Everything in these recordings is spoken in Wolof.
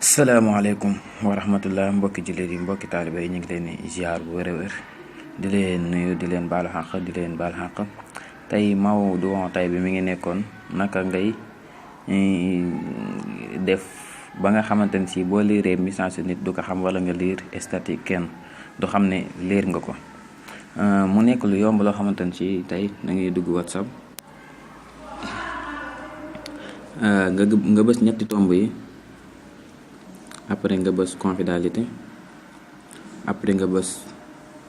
salaamaaleykum wa rahmatullah mbokki jullit yi mbokki taaliba yi ñu ngi leen di ziar bu wér di leen nuyu di leen baalu xàq tey mawdu tey bi mi ngi nekkoon naka ngay def ba nga xamante ne si boo liiree message nit du ko xam, wala nga liir statut kenn du xam ne liir nga ko. mu nekk lu yomb loo xamante ne si tey da ngay dugg WhatsApp, nga bës ñetti tomb yi, après nga bës confidentialité, après nga bës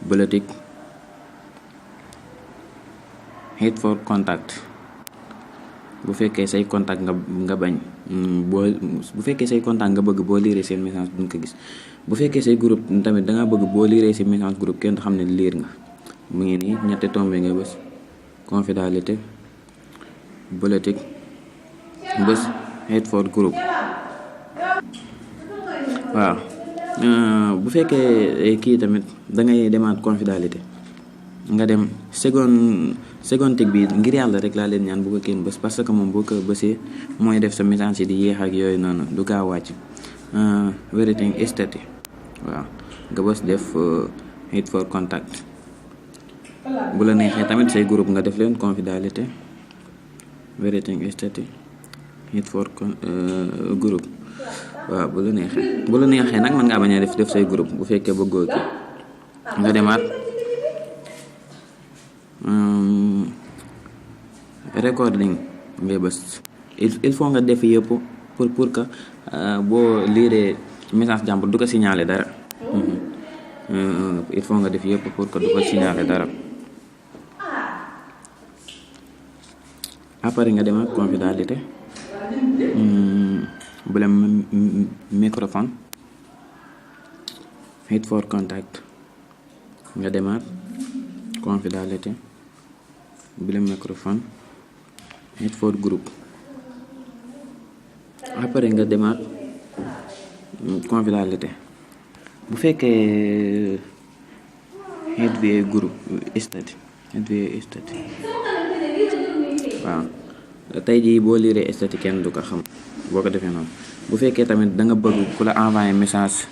politique, hide for contact. bu fekkee say contact nga bañ bu fekkee say contact nga bëgg boo liiree seen message duñ ko gis. bu fekkee say groupe tamit da nga bëgg boo liiree si message groupe kenn du xam ne liir nga. mu ngi nii ñetti tomb yi nga bës confidentialité, politique, bës hide for group. waaw bu fekkee kii tamit da ngay demaat confidentialité, nga dem seconde bi ngir yàlla rek laa leen ñaan bu ko kenn bës, parce que moom boo ko bësee mooy def sa message yi di yéex ak yooyu noonu du gaaw wàcc. writing statut, waaw nga bës def hide for contact. bu la neexee tamit say groupe nga def leen confidentialité, writing statut, hide for groupe. waaw bu la neexee nag mën ngaa bañ a def say groupe bu fekkee bëggoo ki nga demaat recording ngay bës. il faut nga def yëpp pour que boo liiree message jàmbur du ko signaler dara. il faut nga def yëpp pour que du ko signaler dara. après nga demaat confidentialité, bu leen microphone, hide for contact, nga demaat confidentialité, bu leen microphone, hide for group. après nga demaat confidentialité. bu fekkee hide via group statut, waaw tey jii boo liiree statut kenn du ko xam boo ko defee noonu. bu fekkee tamit da nga bëgg ku la envoyé message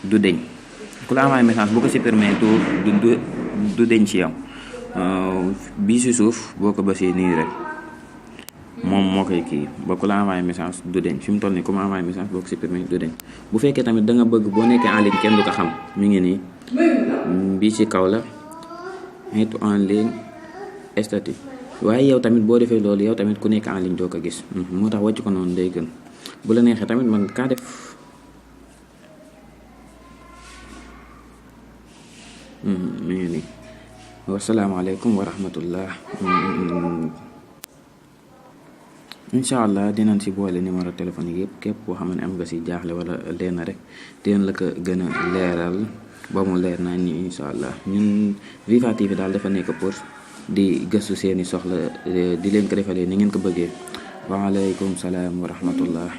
du deñ, bu ko supprimer du deñ ci yow. bii si suuf boo ko bësee nii rek moom moo koy kii ba ku la envoyé message du deñ. fi mu toll nii ku ma envoyé message boo ko supprimer du deñ. bu fekkee tamit da nga bëgg boo nekkee en ligne kenn du ko xam, mi ngi nii bii ci kaw la hide en ligne statut. waaye yow tamit boo defee loolu yow tamit ku nekk en ligne doo ko gis. moo tax wàcc ko noonu day gën. bu la neexee tamit man kaa def mi ngi nii. wasalaamaaleykum wa rahmatullah. incha allah dinañ si boole numéro téléphone yi yëpp, képp koo xam ne am nga si jaaxle wala leen rek dinañ la ko gën a leeral ba mu leer naa ni incha allah. ñun Viva TV daal dafa nekk pour di gëstu seeni soxla di leen ko defalee ni ngeen ko bëggee. waaleykum salaam wa rahmatullah.